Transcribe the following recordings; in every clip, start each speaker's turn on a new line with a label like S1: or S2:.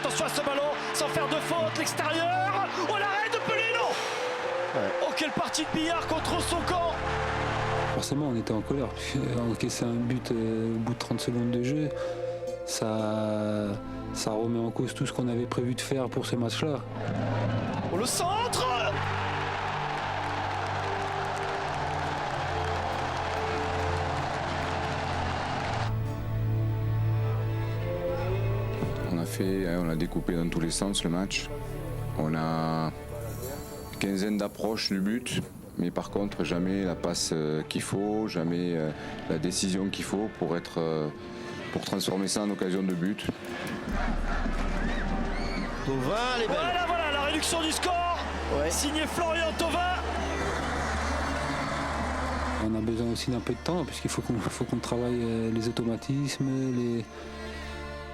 S1: attention à ce ballon, sans faire de faute, l'extérieur. Oh l'arrêt de Pelé, non. Oh quelle partie de billard contre son camp.
S2: Forcément on était en colère, encaisser un but au bout de 30 secondes de jeu, ça remet en cause tout ce qu'on avait prévu de faire pour ce match-là.
S1: Oh le centre.
S3: On a découpé dans tous les sens le match. On a une quinzaine d'approches du but, mais par contre jamais la passe qu'il faut, jamais la décision qu'il faut pour transformer ça en occasion de but.
S1: Thauvin, les belles. Voilà la réduction du score. Ouais. Signé Florian Thauvin.
S2: On a besoin aussi d'un peu de temps puisqu'il faut qu'on travaille les automatismes,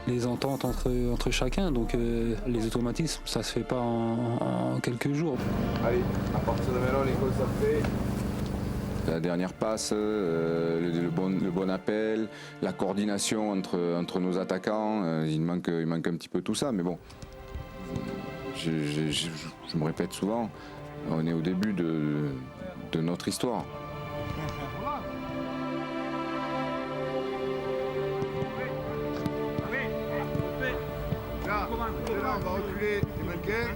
S2: les ententes entre chacun, donc les automatismes, ça se fait pas en quelques jours.
S3: Allez, à partir de maintenant, les concentrés. La dernière passe, le bon appel, la coordination entre nos attaquants, il manque un petit peu tout ça, mais bon, je me répète souvent, on est au début de notre histoire.
S4: Là, on va reculer les mannequins.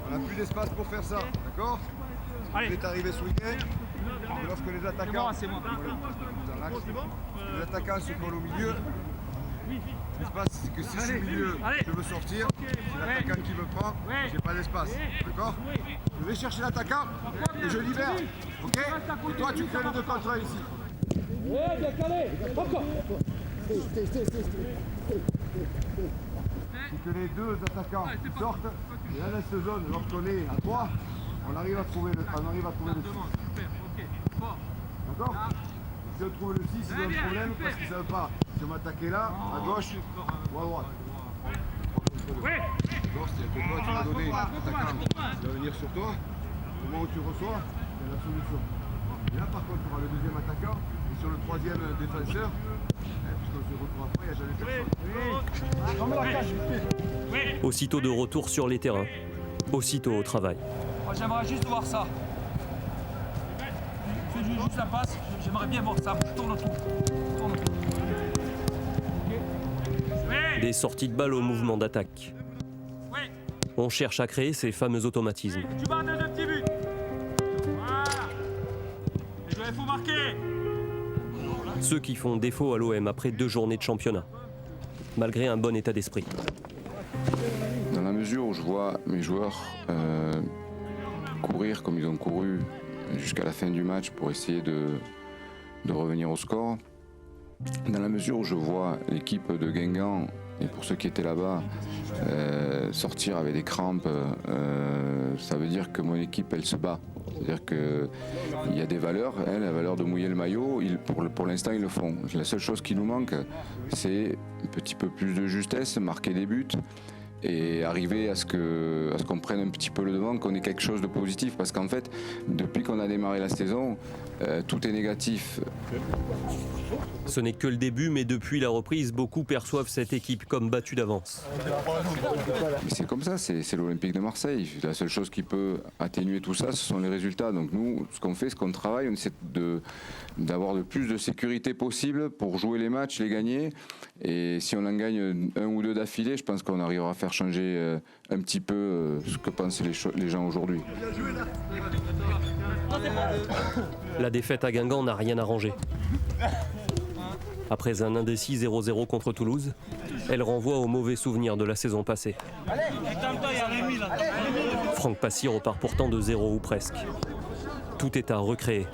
S4: On n'a plus d'espace pour faire ça, d'accord? On est arrivé ce week-end. Lorsque les attaquants se collent au milieu, ce qui se passe, c'est que si je suis au milieu, je veux sortir. C'est l'attaquant qui me prend, j'ai pas d'espace, d'accord? Je vais chercher l'attaquant et je libère, ok? Et toi, tu fais le 2 contre 1 ici. Ouais, décalé, encore. C'est que les deux attaquants sortent, et là, dans cette zone, lorsqu'on est à 3, on arrive à trouver le 6. D'accord? Si on trouve le 6, c'est un problème parce qu'ils ne savent pas si on m'attaquer là, à gauche ou à droite. D'accord? C'est que toi, tu vas donner l'attaquant qui va venir sur toi. Au moment où tu reçois, il y a la solution. Et là, par contre, tu auras le deuxième attaquant et sur le troisième défenseur. Puisqu'on se retrouve après, il n'y a jamais personne.
S5: Aussitôt de retour sur les terrains, aussitôt au travail.
S6: Moi j'aimerais juste voir ça. Je fais juste la passe, j'aimerais bien voir ça. Je tourne autour.
S5: Des sorties de balles au mouvement d'attaque. On cherche à créer ces fameux automatismes.
S6: Tu marques un petit but. Voilà. Il faut marquer.
S5: Ceux qui font défaut à l'OM après 2 journées de championnat, malgré un bon état d'esprit.
S3: Dans la mesure où je vois mes joueurs courir comme ils ont couru jusqu'à la fin du match pour essayer de revenir au score, dans la mesure où je vois l'équipe de Guingamp, et pour ceux qui étaient là-bas, sortir avec des crampes, ça veut dire que mon équipe, elle se bat. C'est-à-dire qu'il y a des valeurs, la valeur de mouiller le maillot, pour l'instant ils le font. La seule chose qui nous manque, c'est un petit peu plus de justesse, marquer des buts et arriver à ce qu'on prenne un petit peu le devant, qu'on ait quelque chose de positif. Parce qu'en fait, depuis qu'on a démarré la saison, tout est négatif.
S5: Ce n'est que le début, mais depuis la reprise, beaucoup perçoivent cette équipe comme battue d'avance.
S3: Mais c'est comme ça, c'est l'Olympique de Marseille. La seule chose qui peut atténuer tout ça, ce sont les résultats. Donc nous, ce qu'on fait, ce qu'on travaille, on essaie d'avoir le plus de sécurité possible pour jouer les matchs, les gagner. Et si on en gagne 1 ou 2 d'affilée, je pense qu'on arrivera à faire changer un petit peu ce que pensent les gens aujourd'hui.
S5: La défaite à Guingamp n'a rien arrangé. Après un indécis 0-0 contre Toulouse, elle renvoie aux mauvais souvenirs de la saison passée. Franck Passy repart pourtant de 0 ou presque. Tout est à recréer,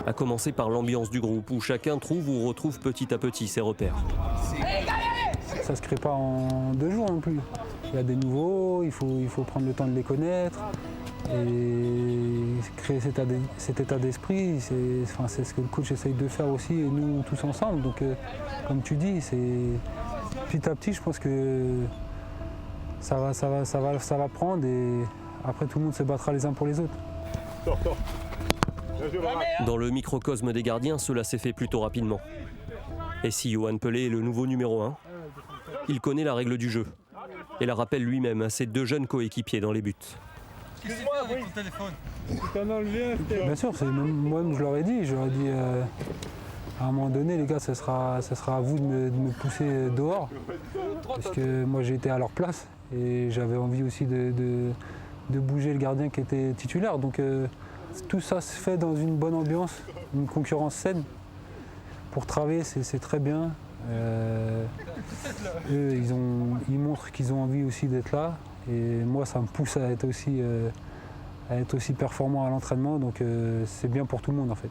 S5: à commencer par l'ambiance du groupe où chacun trouve ou retrouve petit à petit ses repères.
S2: Ça se crée pas en 2 jours non plus. Il y a des nouveaux, il faut prendre le temps de les connaître. Et créer cet état d'esprit, c'est ce que le coach essaye de faire aussi, et nous tous ensemble. Donc, comme tu dis, petit à petit, je pense que ça va prendre, et après tout le monde se battra les uns pour les autres.
S5: Dans le microcosme des gardiens, cela s'est fait plutôt rapidement. Et si Yoann Pelé est le nouveau numéro 1, il connaît la règle du jeu. et la rappelle lui-même à ses 2 jeunes coéquipiers dans les buts.
S6: Excuse-moi, avec ton téléphone.
S2: Bien sûr, moi-même je leur ai dit, à un moment donné, les gars, ça sera à vous de me pousser dehors. Parce que moi j'ai été à leur place et j'avais envie aussi de bouger le gardien qui était titulaire. Donc tout ça se fait dans une bonne ambiance, une concurrence saine. Pour travailler, c'est très bien. Eux, ils montrent qu'ils ont envie aussi d'être là. Et moi, ça me pousse à être aussi performant à l'entraînement. Donc c'est bien pour tout le monde en fait.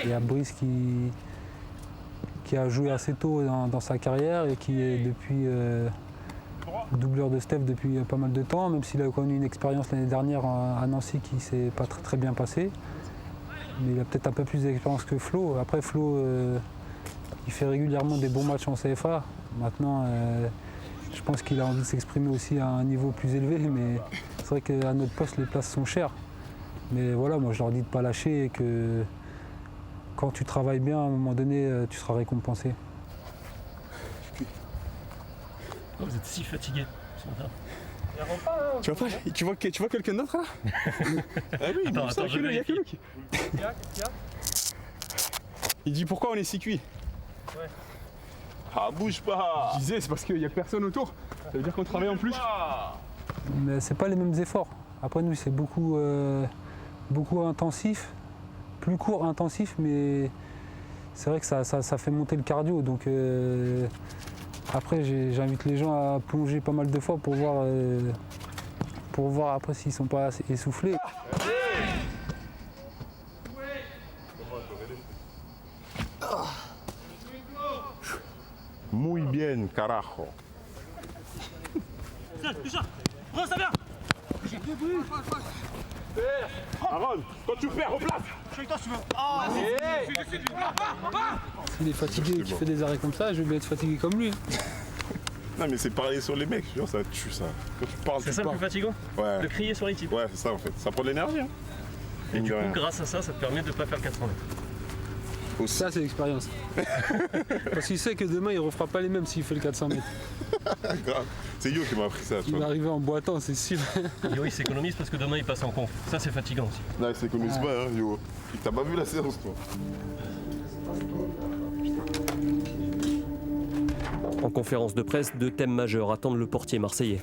S2: Il y a Brice qui a joué assez tôt dans sa carrière et qui est depuis doubleur de Steph depuis pas mal de temps, même s'il a connu une expérience l'année dernière à Nancy qui ne s'est pas très bien passée. Mais il a peut-être un peu plus d'expérience que Flo. Après Flo, il fait régulièrement des bons matchs en CFA. Maintenant, je pense qu'il a envie de s'exprimer aussi à un niveau plus élevé, mais c'est vrai qu'à notre poste, les places sont chères. Mais voilà, moi je leur dis de ne pas lâcher et que quand tu travailles bien, à un moment donné, tu seras récompensé.
S1: Vous êtes si fatigué ce matin.
S7: Tu vois quelqu'un d'autre là? Ah oui,
S1: Attends, je
S7: il y a que lui. Il dit pourquoi on est si cuit?
S6: Ouais.
S7: Ah bouge pas! Je disais c'est parce qu'il n'y a personne autour. Ça veut dire qu'on travaille en plus.
S2: Mais c'est pas les mêmes efforts. Après nous c'est beaucoup intensif, plus court intensif, mais c'est vrai que ça fait monter le cardio. Donc après j'invite les gens à plonger pas mal de fois pour voir après s'ils sont pas assez essoufflés.
S8: Muy bien, carajo.
S6: Prends ça bien.
S8: Aaron, quand tu perds, replace.
S6: Je suis avec toi si tu veux. Oh, vas-y.
S2: S'il est fatigué et qu'il fait des arrêts comme ça, je vais bien être fatigué comme lui.
S8: Non mais c'est parler sur les mecs, genre, ça tue ça. Quand tu parles,
S1: C'est
S8: tu
S1: ça le
S8: parles.
S1: plus fatigant?
S8: Ouais.
S1: De crier sur les types.
S8: Ouais, c'est ça en fait. Ça prend de l'énergie. Hein.
S1: Et du coup,
S8: rien.
S1: grâce à ça, ça te permet de ne pas faire 400 mètres.
S8: Aussi.
S2: Ça c'est l'expérience. Parce qu'il sait que demain il ne refera pas les mêmes s'il fait le 400 mètres.
S8: Grave. C'est Yo qui m'a appris ça, tu
S2: Il va
S8: vois.
S2: arriver en boitant, c'est sûr.
S1: Yo, il s'économise parce que demain il passe en conf. Ça, c'est fatigant aussi.
S8: Non, il s'économise pas, hein, Yo. T'as pas vu la séance, toi?
S5: En conférence de presse, 2 thèmes majeurs attendent le portier marseillais.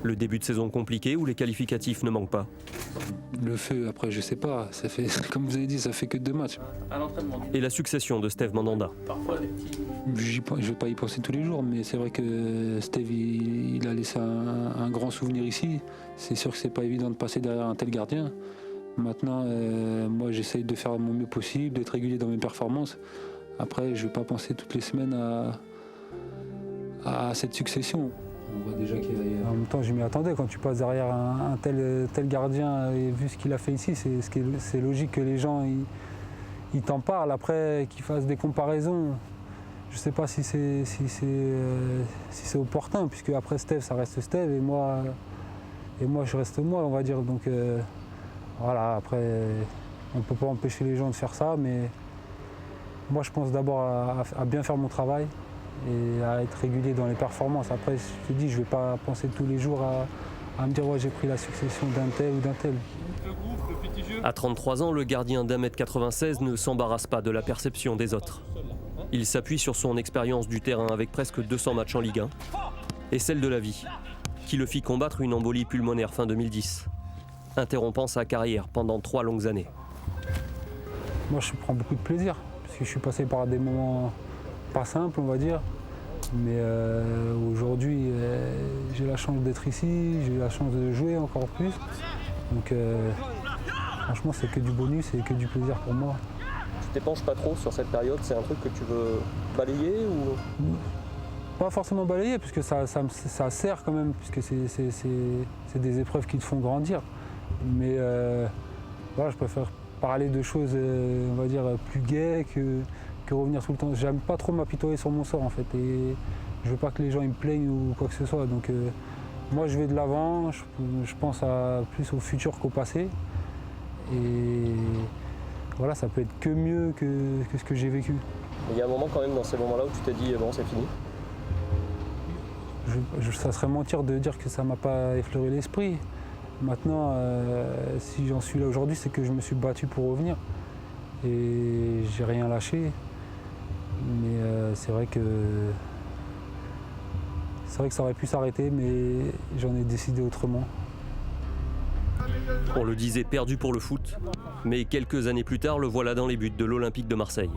S5: Le début de saison compliqué où les qualificatifs ne manquent pas.
S2: Le feu, après je sais pas, ça fait, comme vous avez dit, ça fait que 2 matchs.
S5: Et la succession de Steve Mandanda.
S2: Je ne vais pas y penser tous les jours, mais c'est vrai que Steve il a laissé un grand souvenir ici. C'est sûr que c'est pas évident de passer derrière un tel gardien. Maintenant, moi j'essaye de faire mon mieux possible, d'être régulier dans mes performances. Après, je ne vais pas penser toutes les semaines à cette succession. On voit déjà en même temps, je m'y attendais. Quand tu passes derrière un tel gardien et vu ce qu'il a fait ici, c'est logique que les gens ils t'en parlent. Après, qu'ils fassent des comparaisons. Je ne sais pas si c'est opportun, puisque après Steve, ça reste Steve, et moi je reste moi, on va dire. Donc voilà, après, on ne peut pas empêcher les gens de faire ça, mais moi je pense d'abord à bien faire mon travail et à être régulier dans les performances. Après, je te dis, je ne vais pas penser tous les jours à me dire ouais, j'ai pris la succession d'un tel ou d'un tel.
S5: À 33 ans, le gardien d'1m96 ne s'embarrasse pas de la perception des autres. Il s'appuie sur son expérience du terrain avec presque 200 matchs en Ligue 1 et celle de la vie, qui le fit combattre une embolie pulmonaire fin 2010, interrompant sa carrière pendant 3 longues années.
S2: Moi, je prends beaucoup de plaisir, parce que je suis passé par des moments pas simples, on va dire. Mais aujourd'hui, j'ai la chance d'être ici, j'ai la chance de jouer encore plus. Donc franchement, c'est que du bonus et que du plaisir pour moi.
S5: Tu t'épanches pas trop sur cette période, c'est un truc que tu veux balayer ou...
S2: Pas forcément balayer, puisque ça sert quand même, puisque c'est des épreuves qui te font grandir. Mais voilà, je préfère parler de choses, on va dire, plus gaies que revenir tout le temps. J'aime pas trop m'apitoyer sur mon sort en fait, et je veux pas que les gens ils me plaignent ou quoi que ce soit. Donc moi je vais de l'avant, je pense plus au futur qu'au passé. Et voilà, ça peut être que mieux que ce que j'ai vécu.
S5: Il y a un moment quand même dans ces moments-là où tu t'es dit bon c'est fini.
S2: Ça serait mentir de dire que ça ne m'a pas effleuré l'esprit. Maintenant, si j'en suis là aujourd'hui, c'est que je me suis battu pour revenir. Et j'ai rien lâché. Mais c'est vrai que ça aurait pu s'arrêter, mais j'en ai décidé autrement.
S5: On le disait perdu pour le foot, mais quelques années plus tard, le voilà dans les buts de l'Olympique de Marseille.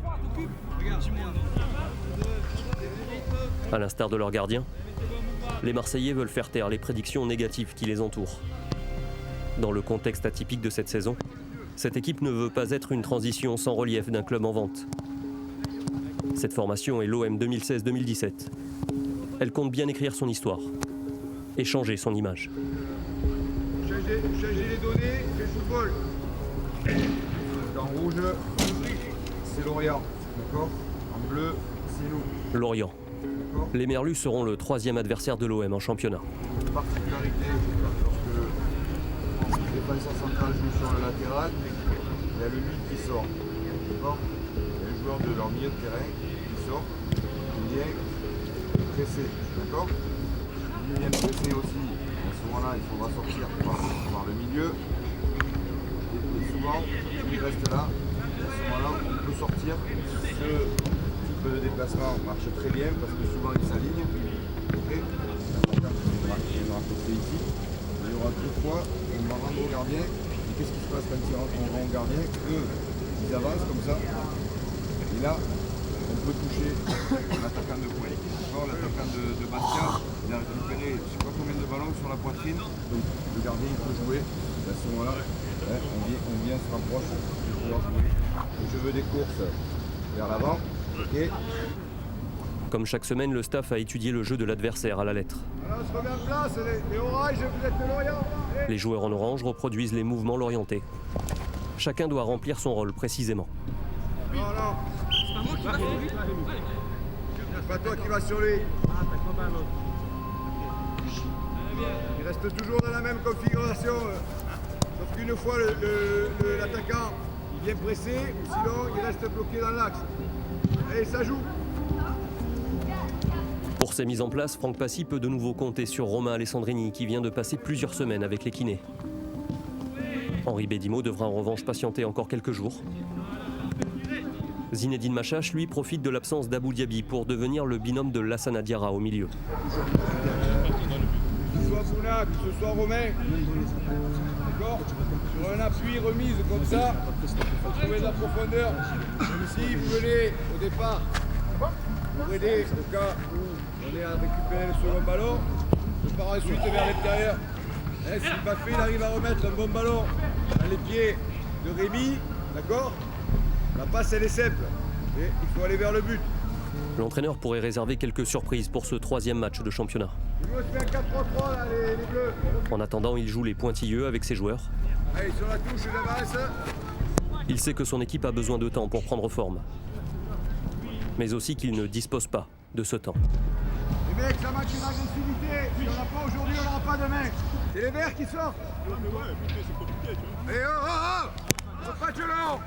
S5: À l'instar de leur gardien, les Marseillais veulent faire taire les prédictions négatives qui les entourent. Dans le contexte atypique de cette saison, cette équipe ne veut pas être une transition sans relief d'un club en vente. Cette formation est l'OM 2016-2017. Elle compte bien écrire son histoire et changer son image.
S4: Changer les données, c'est le football. En rouge, c'est Lorient, d'accord? En bleu, c'est nous.
S5: Lorient. Les Merlus seront le 3e adversaire de l'OM en championnat.
S4: Particularité, lorsque les défenseurs centrales jouent sur le latéral, il y a le 8 qui sort, d'accord? Il y a le joueur de leur milieu de terrain qui sort, qui vient presser, d'accord? Il vient presser aussi. À ce moment-là, il faudra sortir par le milieu. Et souvent, il reste là. À ce moment-là, on peut sortir. Ce type de déplacement marche très bien parce que souvent, il s'aligne. Okay. Il y aura côté ici. Il y aura deux fois, on va rendre au gardien. Et qu'est-ce qui se passe quand on rend au gardien? Eux, ils avancent comme ça. Et là, on peut toucher l'attaquant de poing. L'attaquant de Bastia, il a récupéré je ne sais pas combien de ballons sur la poitrine. Donc le gardien il peut jouer. Et à ce moment-là, on vient se rapproche de pouvoir jouer. Donc, je veux des courses vers l'avant. Okay.
S5: Comme chaque semaine, le staff a étudié le jeu de l'adversaire à la lettre.
S4: Alors, on se remet en place, les oranges, vous êtes de Lorient.
S5: Les joueurs en orange reproduisent les mouvements lorientais. Chacun doit remplir son rôle précisément.
S4: Non, non. C'est pas toi qui vas sur lui. Il reste toujours dans la même configuration. Sauf qu'une fois l'attaquant il vient presser, ou sinon il reste bloqué dans l'axe. Et ça joue.
S5: Pour ces mises en place, Franck Passy peut de nouveau compter sur Romain Alessandrini qui vient de passer plusieurs semaines avec les kinés. Henri Bédimo devra en revanche patienter encore quelques jours. Zinedine Machache, lui, profite de l'absence d'Abou Diaby pour devenir le binôme de Lassana Diarra au milieu.
S4: Que ce soit Bouna, que ce soit Romain, d'accord? Sur un appui remise comme ça, pour trouver de la profondeur. Si vous venez au départ pour aider au cas où on est à récupérer le second ballon, je pars ensuite vers l'extérieur. Si Baffé il arrive à remettre un bon ballon dans les pieds de Rémi, d'accord? La passe elle est simple et il faut aller vers le but.
S5: L'entraîneur pourrait réserver quelques surprises pour ce 3e match de championnat.
S4: Il veut se faire 4-3-3 là, les bleus.
S5: En attendant, il joue les pointilleux avec ses joueurs.
S4: Allez, sur la touche d'avance.
S5: Il sait que son équipe a besoin de temps pour prendre forme. Mais aussi qu'il ne dispose pas de ce temps.
S4: Les mecs, ça match d'agressivité. Si on n'a pas aujourd'hui, on n'aura pas demain. C'est les verts qui sortent. Allez, oh, oh, oh. Pas de long.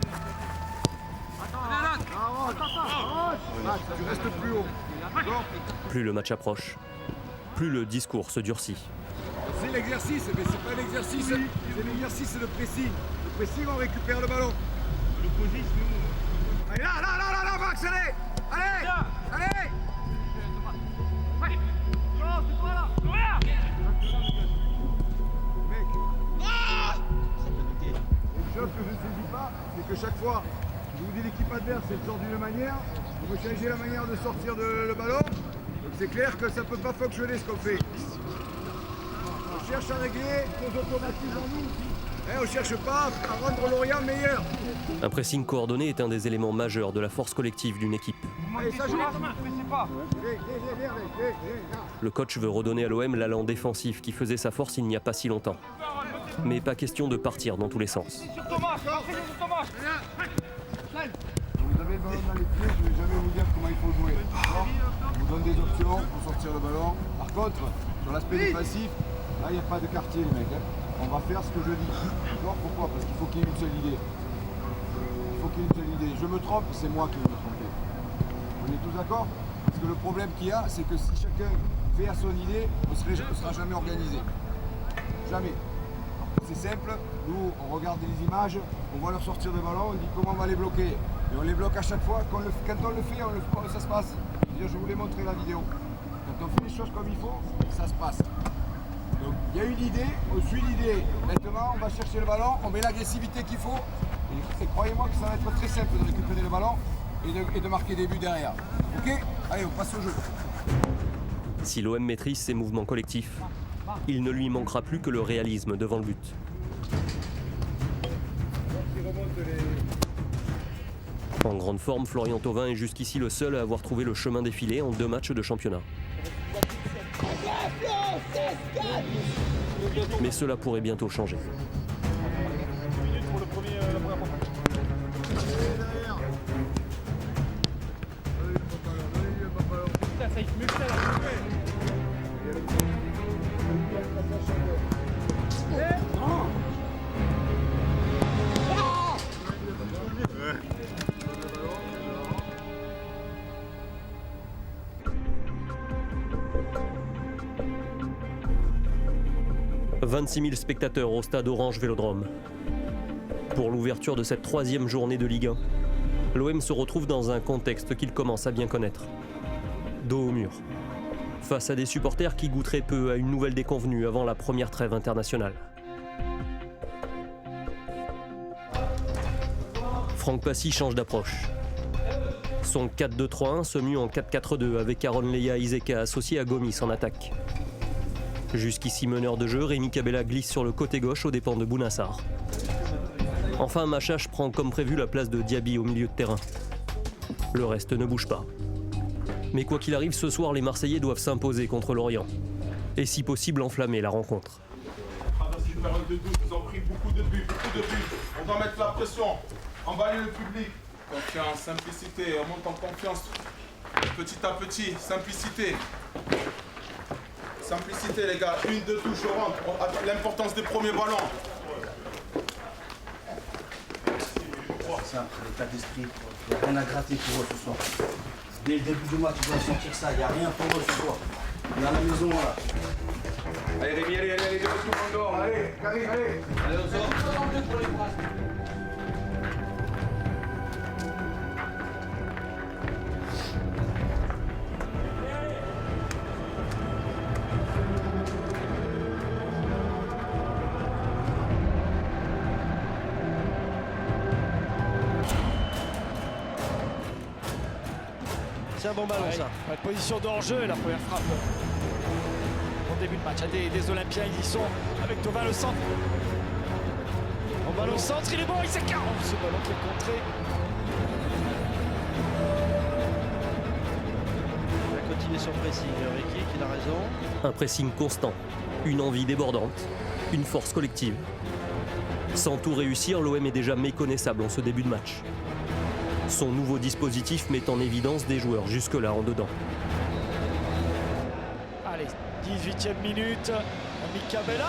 S4: Tu restes plus haut.
S5: Plus le match approche, plus le discours se durcit.
S4: C'est l'exercice, mais c'est pas l'exercice, c'est l'exercice de pressing. Le pressing, on récupère le ballon. Allez, là, Max, allez. Allez. Une chose que je ne saisis pas, c'est que chaque fois, je vous dis l'équipe adverse, elle sort d'une manière, on veut changer la manière de sortir le ballon, donc c'est clair que ça ne peut pas fonctionner ce qu'on fait. On cherche à régler nos automatismes en nous, on ne cherche pas à rendre Lorient meilleur.
S5: Un pressing coordonné est un des éléments majeurs de la force collective d'une équipe.
S4: Allez, ça joue.
S5: Le coach veut redonner à l'OM l'allant défensif qui faisait sa force il n'y a pas si longtemps. Mais pas question de partir dans tous les sens.
S4: Vous avez le ballon dans les pieds, je ne vais jamais vous dire comment il faut jouer. Je vous donne des options pour sortir le ballon. Par contre, sur l'aspect défensif, là il n'y a pas de quartier les mecs. On va faire ce que je dis. Pourquoi? Parce qu'il faut qu'il y ait une seule idée. Il faut faut qu'il ait une seule idée. Je me trompe, c'est moi qui vais me tromper. On est tous d'accord? Parce que le problème qu'il y a, c'est que si chacun fait à son idée, on ne sera jamais organisé. Jamais. C'est simple, nous on regarde les images, on va leur sortir le ballon, on dit comment on va les bloquer. Et on les bloque à chaque fois, quand on le fait, ça se passe. Je vous l'ai montré la vidéo. Quand on fait les choses comme il faut, ça se passe. Donc il y a une idée, on suit l'idée. Maintenant on va chercher le ballon, on met l'agressivité qu'il faut. Et croyez-moi que ça va être très simple de récupérer le ballon et de marquer des buts derrière. Ok? Allez, on passe au jeu.
S5: Si l'OM maîtrise ses mouvements collectifs, il ne lui manquera plus que le réalisme devant le but. En grande forme, Florian Thauvin est jusqu'ici le seul à avoir trouvé le chemin défilé en 2 matchs de championnat. Mais cela pourrait bientôt changer. « 26 000 spectateurs au stade Orange Vélodrome. Pour l'ouverture de cette 3e journée de Ligue 1, l'OM se retrouve dans un contexte qu'il commence à bien connaître. Dos au mur, face à des supporters qui goûteraient peu à une nouvelle déconvenue avant la première trêve internationale. Franck Passy change d'approche. Son 4-2-3-1 se mue en 4-4-2 avec Aaron Leia Iseka associé à Gomis en attaque. Jusqu'ici meneur de jeu, Rémi Cabella glisse sur le côté gauche aux dépens de Bounassar. Enfin, Machache prend comme prévu la place de Diaby au milieu de terrain. Le reste ne bouge pas. Mais quoi qu'il arrive, ce soir, les Marseillais doivent s'imposer contre Lorient. Et si possible, enflammer la rencontre.
S8: Dans une période de doute, ils ont pris beaucoup de buts. On doit mettre la pression, emballer le public. Confiance, simplicité, on monte en confiance. Petit à petit, simplicité. Simplicité les gars, 1, 2 touches, on rentre. L'importance des premiers ballons.
S9: Ça, l'état d'esprit, il n'y a rien à gratter pour eux ce soir. Dès le début du match, ils doivent sentir ça, il n'y a rien pour eux ce soir. On est à la maison là.
S8: Allez Rémi, allez, tout le monde dehors. Allez, Karim, allez. Allez, on sort.
S1: C'est un bon ballon ça. Pas de position de hors-jeu, la première frappe. Au début de match, des Olympiens, ils y sont avec Thauvin le centre. En ballon au centre, il est bon, il s'écarte. Ce ballon qui est contré.
S10: Il va continuer son pressing, Ricky, il a raison.
S5: Un pressing constant, une envie débordante, une force collective. Sans tout réussir, l'OM est déjà méconnaissable en ce début de match. Son nouveau dispositif met en évidence des joueurs jusque-là en dedans.
S1: Allez, 18e minute. Cabella.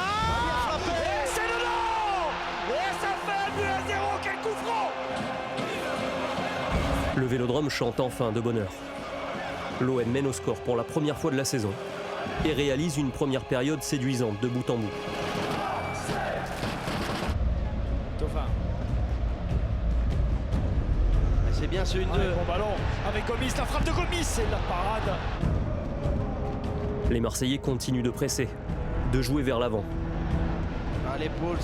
S1: Et c'est dedans. Et ça fait 1-0. Quel coup franc.
S5: Le Vélodrome chante enfin de bonheur. L'OM mène au score pour la première fois de la saison et réalise une première période séduisante de bout en bout.
S1: Thauvin.
S10: C'est bien ce 1-2.
S1: Bon ballon avec Gomis, la frappe de Gomis et la parade.
S5: Les Marseillais continuent de presser, de jouer vers l'avant.
S10: Ah, l'épaule,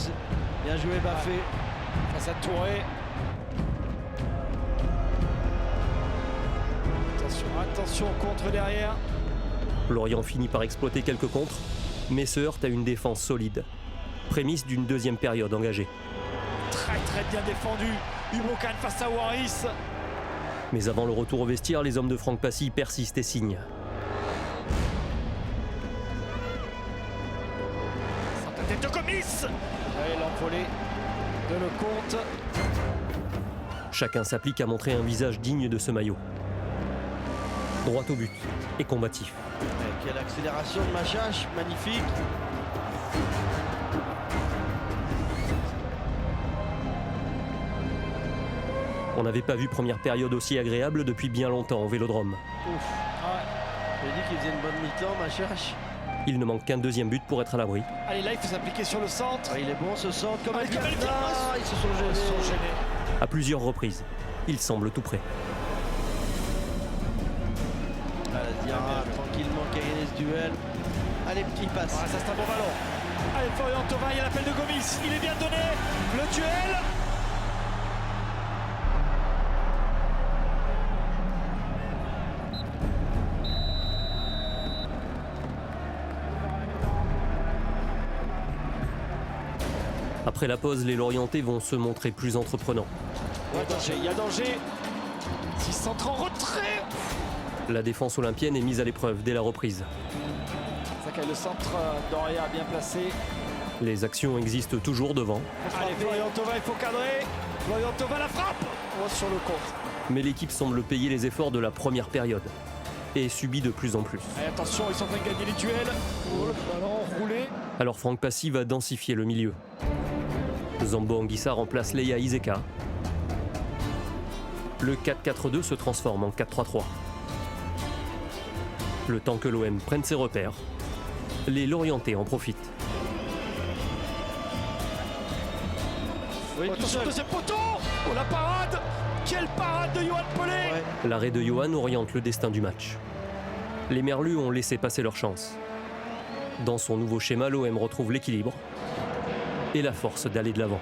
S10: bien joué Baffé.
S1: Face à Touré. Attention, contre derrière.
S5: Lorient finit par exploiter quelques contres, mais se heurte à une défense solide. Prémisse d'une deuxième période engagée.
S1: Très bien défendu. Ubokan face à Waris.
S5: Mais avant le retour au vestiaire, les hommes de Franck Passy persistent et signent.
S1: La tête de Gomis. Et l'envolée de Lecomte.
S5: Chacun s'applique à montrer un visage digne de ce maillot. Droit au but et combatif.
S10: Quelle accélération de Machache, magnifique.
S5: On n'avait pas vu première période aussi agréable depuis bien longtemps au Vélodrome.
S10: Ouf. J'ai dit qu'il faisait une bonne mi-temps, ma cherche.
S5: Il ne manque qu'un deuxième but pour être à l'abri.
S1: Allez, là, il faut s'appliquer sur le centre.
S10: Il est bon ce centre. Comme
S1: Allez,
S10: elle
S1: comme elle tire.
S10: ils se sont gênés.
S5: À plusieurs reprises, il semble tout prêt.
S10: Diarra tranquillement qui a gagné ce duel. Allez, petit passe.
S1: Ça c'est un bon ballon. Allez, Florian Thauvin, il y a l'appel de Gomis. Il est bien donné. Le duel.
S5: Après la pause, les Lorientais vont se montrer plus entreprenants.
S1: Il y a danger. 6 centres en retrait.
S5: La défense olympienne est mise à l'épreuve dès la reprise.
S1: Le centre d'Oria bien placé.
S5: Les actions existent toujours devant.
S1: Allez, Florian Thauvin, il faut cadrer. Florian Thauvin, la frappe. Sur le compte.
S5: Mais l'équipe semble payer les efforts de la première période et subit de plus en plus.
S1: Allez, attention, ils sont en train de gagner les duels. Oh, le ballon roulé.
S5: Alors Franck Passy va densifier le milieu. Zambo Anguissa remplace Leia Iseka. Le 4-4-2 se transforme en 4-3-3. Le temps que l'OM prenne ses repères, les Lorientais en profitent.
S1: Oui, attention, deuxième poteau. Oh, la parade. Quelle parade de Yohan Pelé.
S5: L'arrêt de Yohan oriente le destin du match. Les Merlus ont laissé passer leur chance. Dans son nouveau schéma, l'OM retrouve l'équilibre et la force d'aller de l'avant.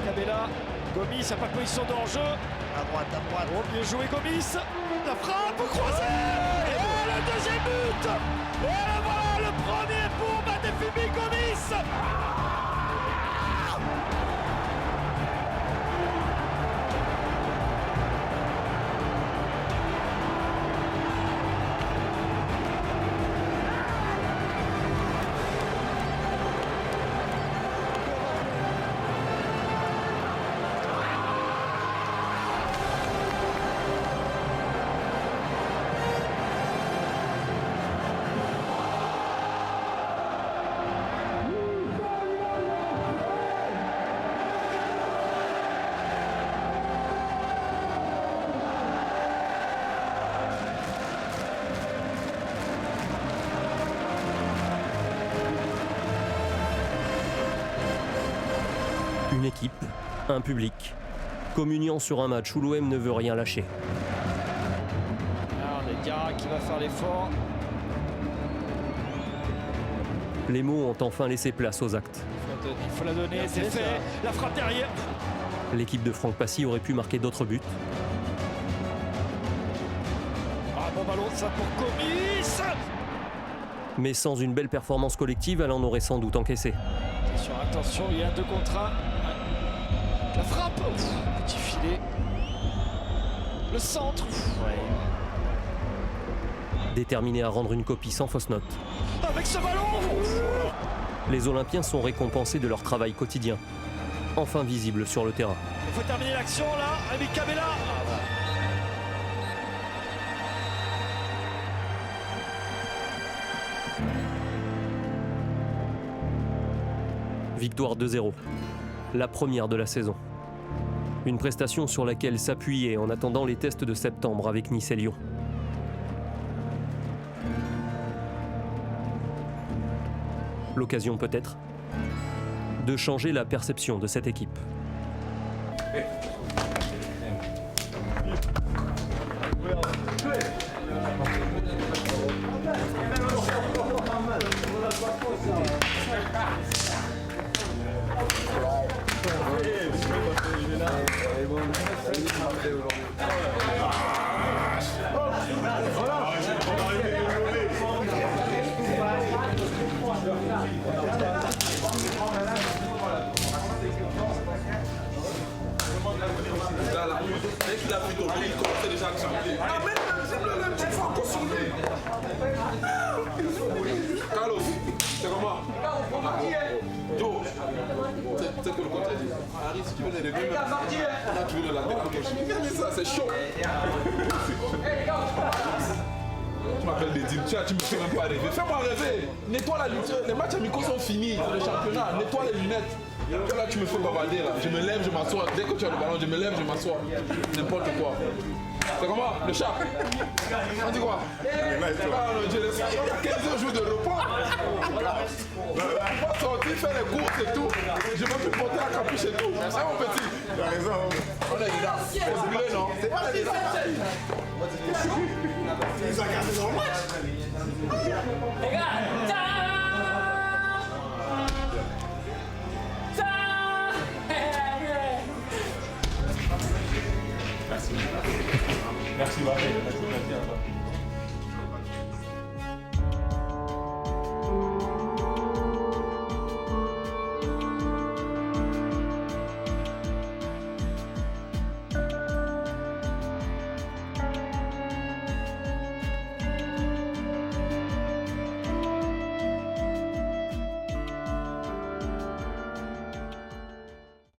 S1: Cabella, Gomis, il n'y a pas de position de hors-jeu.
S10: À droite.
S1: Oh, bien joué Gomis. La frappe croisée. Et le deuxième but. Et voilà le premier pour Adefimi Gomis.
S5: Une équipe, un public, communiant sur un match où l'OM ne veut rien lâcher.
S1: Alors, le Diarra qui va faire l'effort.
S5: Les mots ont enfin laissé place aux actes.
S1: Il faut la donner, c'est fait. La frappe derrière.
S5: L'équipe de Franck Passy aurait pu marquer d'autres buts.
S1: Bon ballon, ça pour Gomis.
S5: Mais sans une belle performance collective, elle en aurait sans doute encaissé.
S1: Attention, il y a un 2 contre 1. La frappe. Petit filet. Le centre.
S5: Déterminés à rendre une copie sans fausse note.
S1: Avec ce ballon.
S5: Les Olympiens sont récompensés de leur travail quotidien, enfin visible sur le terrain.
S1: Il faut terminer l'action là, avec Cabella.
S5: Victoire 2-0, la première de la saison. Une prestation sur laquelle s'appuyer en attendant les tests de septembre avec Nice et Lyon. L'occasion peut-être de changer la perception de cette équipe.
S8: Carlos, c'est comment? Joe, c'est que le coach a dit. Harry, si tu veux les rêver, là tu veux le latéral gauche. Regardez ça, c'est chaud. Tu m'appelles des dîmes, tu me fais même pas rêver. Fais-moi rêver. Nettoie la lutte. Les matchs amicaux sont finis. C'est le championnat. Nettoie les lunettes. Toi, là, tu me fais bavarder, là. Je me lève, je m'assois. Dès que tu as le ballon, je me lève, je m'assois. N'importe quoi. C'est comment? Le chat? On dit quoi? Je laisse 15 jours de repos. Moi, sortir, faire les courses et tout. Je veux plus porter la capuche et tout. C'est ça, mon petit? Tu as raison. On est dedans. C'est bleu, non? C'est pas dedans. Ils ont regardé dans le match. Les gars,
S6: Merci. Merci.